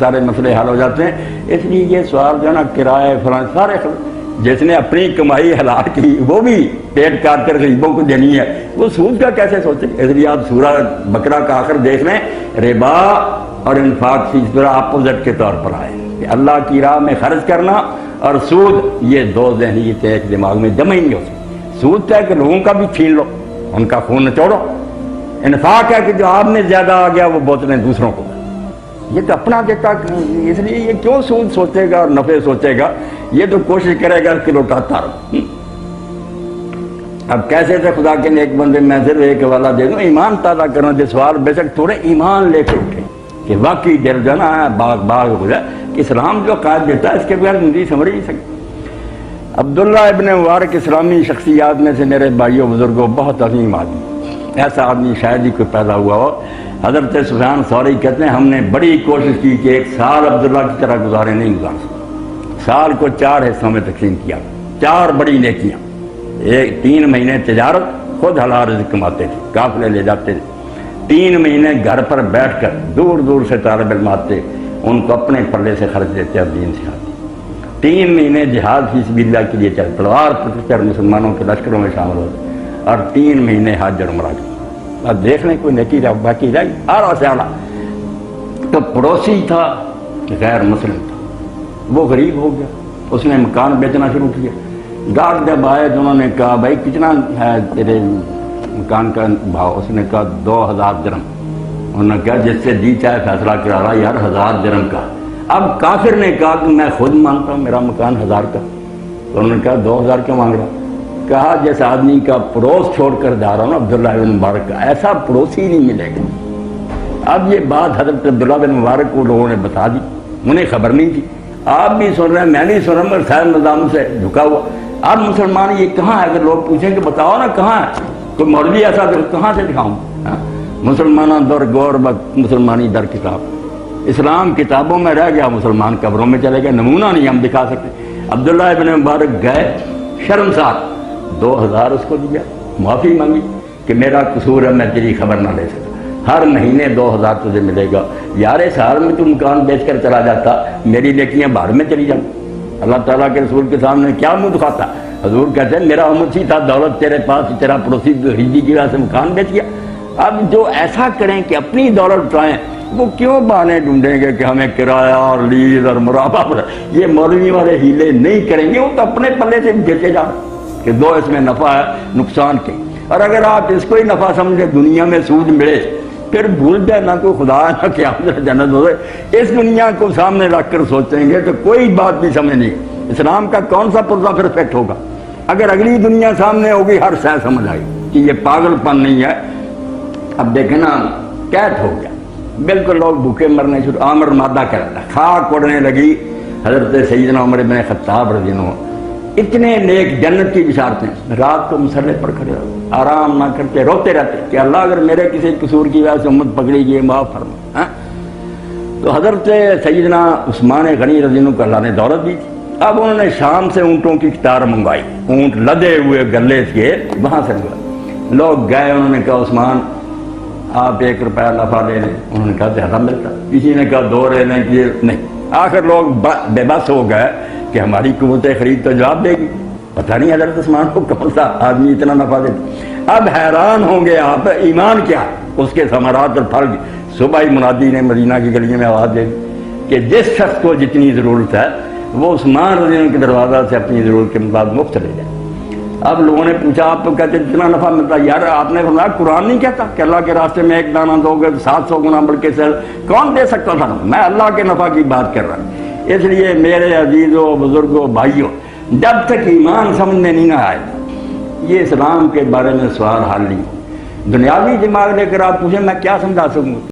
سارے مسئلے حل ہو جاتے ہیں۔ اس لیے یہ سوال جو ہے نا کرائے فلاں سارے جس نے اپنی کمائی حلال کی وہ بھی پیٹ کاٹ کر غریبوں کو دینی ہے، وہ سود کا کیسے سوچے؟ اس لیے آپ سورہ بقرہ کا آخر دیکھ لیں، ربا اور انفاق کی طرح اپوزٹ کے طور پر آئے کہ اللہ کی راہ میں خرچ کرنا اور سود، یہ دو ذہنیتیں ایک دماغ میں جمع ہی نہیں ہو سکتی۔ سود ہے کہ لوگوں کا بھی چھین لو، ان کا خون نچوڑو، انفاق ہے کہ جو آپ میں زیادہ آ گیا وہ بوتلیں دوسروں کو، یہ تو اپنا دیتا۔ اس لیے یہ کیوں سود سوچے گا اور نفع سوچے گا؟ یہ تو کوشش کرے گا کہ لوٹاتا رہو۔ اب کیسے تھے خدا کے نیک بندے، میں صرف ایک حوالہ دے دوں، ایمان تازہ کرنا جو سوال بے شک تھوڑے ایمان لے کے اٹھے کہ واقعی دل جو ہے نا باغ ہو جائے کہ اسلام جو قائد دیتا ہے اس کے بغیر زندگی سمجھ نہیں سکتی۔ عبداللہ ابن مبارک اسلامی شخصیات میں سے میرے بھائیوں بزرگوں بہت عظیم آدمی، ایسا آدمی شاید ہی کوئی پیدا ہوا ہو۔ حضرت سفیان ثوری کہتے ہیں ہم نے بڑی کوشش کی کہ ایک سال عبداللہ کی طرح گزارے نہیں گزار سکتے۔ سال کو 4 حصوں میں تقسیم کیا، 4 بڑی نیکیاں، 3 مہینے تجارت، خود حلال رزق کماتے تھے، قافلے لے جاتے تھے، 3 مہینے گھر پر بیٹھ کر دور دور سے طالب علم آتے، ان کو اپنے پلے سے خرچ دیتے اور دین سکھاتے، 3 مہینے جہاد فی سبیل اللہ کے لیے چل تلوار پکڑ کر مسلمانوں کے لشکروں میں شامل ہوتے، اور 3 مہینے حج اور عمرہ کے۔ اب دیکھ لیں کوئی نیکی باقی رہی اعلیٰ سے اعلیٰ۔ تو پڑوسی تھا غیر مسلم تھا، وہ غریب ہو گیا، اس نے مکان بیچنا شروع کیا۔ گاہک جب آئے تو انہوں نے کہا بھائی کتنا ہے تیرے مکان کا بھاؤ؟ اس نے کہا 2000 درہم۔ انہوں نے کہا جس سے جی چاہے فیصلہ کرا رہا یار 1000 درہم کا۔ اب کافر نے کہا کہ میں خود مانتا ہوں میرا مکان 1000 کا۔ تو انہوں نے کہا 2000 کیوں مانگ رہا؟ کہا جس آدمی کا پڑوس چھوڑ کر جا رہا ہوں نا عبداللہ بن مبارک کا، ایسا پڑوسی نہیں ملے گا۔ اب یہ بات حضرت عبداللہ بن مبارک کو لوگوں نے بتا دی، انہیں خبر نہیں تھی، آپ بھی سن رہے ہیں میں نہیں سن رہا، مگر خیر نظام سے جھکا ہوا۔ اب مسلمان یہ کہاں ہے؟ اگر لوگ پوچھیں کہ بتاؤ نا کہاں ہے، تو مولوی ایسا کہاں سے دکھاؤں؟ مسلمانوں در گور مسلمانی در کتاب، اسلام کتابوں میں رہ گیا، مسلمان قبروں میں چلے گئے، نمونہ نہیں ہم دکھا سکتے۔ عبداللہ ابن مبارک گئے شرمسار، 2000 اس کو دیا، معافی مانگی کہ میرا قصور ہے میں تیری خبر نہ لے سکتا، ہر مہینے 2000 تجھے ملے گا۔ یار سال میں تو مکان بیچ کر چلا جاتا، میری نیکیاں باہر میں چلی جاتی۔ اللہ تعالیٰ کے رسول کے سامنے کیا منہ دکھاتا؟ حضور کہتے ہیں میرا امتی تھا، دولت تیرے پاس، تیرا پڑوسی غریبی کی وجہ سے مکان بیچ گیا۔ اب جو ایسا کریں کہ اپنی دولت اٹھائیں، وہ کیوں بہانے ڈھونڈیں گے کہ ہمیں کرایہ اور لیز اور مرابہ پر؟ یہ مولوی والے ہیلے نہیں کریں گے، وہ تو اپنے پلے سے بیچے جا رہے کہ دو اس میں نفع ہے نقصان کے۔ اور اگر آپ اس کو ہی نفع سمجھے دنیا میں سود ملے، پھر بھول جائے نہ کوئی خدا ہے نہ قیامت جنت ہو جائے، اس دنیا کو سامنے رکھ کر سوچیں گے تو کوئی بات نہیں سمجھ نہیں۔ اسلام کا کون سا پرزہ پھر فٹ ہوگا؟ اگر اگلی دنیا سامنے ہوگی ہر شے سمجھ آئی کہ یہ پاگل پن نہیں ہے۔ اب دیکھیں نا قید ہو گیا، بالکل لوگ بھوکے مرنے شروع، آمر مادہ کرتا، خاک اڑنے لگی۔ حضرت سیدنا عمر بن خطاب رضی اللہ عنہ اتنے نیک جنت کی بشارتیں، رات کو مسلح پر کھڑے ہو آرام نہ کرتے، روتے رہتے کہ اللہ اگر میرے کسی قصور کی وجہ سے امت پکڑی گئی معاف فرما۔ تو حضرت سیدنا عثمان غنی رضی اللہ عنہ کو اللہ نے دولت دی تھی۔ اب انہوں نے شام سے اونٹوں کی قطار منگوائی، اونٹ لدے ہوئے گلے کے وہاں سے منگوائے۔ لوگ گئے، انہوں نے کہا عثمان آپ 1 روپیہ نفع لے لیں، انہوں نے کہا زیادہ ملتا، کسی نے کہا 2 لے لیں، نہیں۔ آخر لوگ بے بس ہو گئے کہ ہماری قوت خرید تو جواب دے گی، پتہ نہیں حضرت عثمان کو کون سا آدمی اتنا نفع دیتا۔ اب حیران ہوں گے آپ، ایمان کیا اس کے ثمرات اور پھل۔ صبح ہی منادی نے مدینہ کی گلیوں میں آواز دے دی کہ جس شخص کو جتنی ضرورت ہے وہ عثمان رضی اللہ عنہ کے دروازہ سے اپنی ضرورت کے مطابق مفت لے جائے۔ اب لوگوں نے پوچھا آپ تو کہتے جتنا نفع ملتا، یار آپ نے فرمایا قرآن نہیں کہتا کہ اللہ کے راستے میں 1 دانہ دو گے 700 گنا بڑھ کے سے کون دے سکتا تھا؟ میں اللہ کے نفع کی بات کر رہا ہوں۔ اس لیے میرے عزیزوں بزرگوں بھائیوں، جب تک ایمان سمجھنے نہیں نہ آئے یہ اسلام کے بارے میں سوال حل نہیں۔ دنیاوی دماغ لے کر آپ پوچھیں میں کیا سمجھا سکوں؟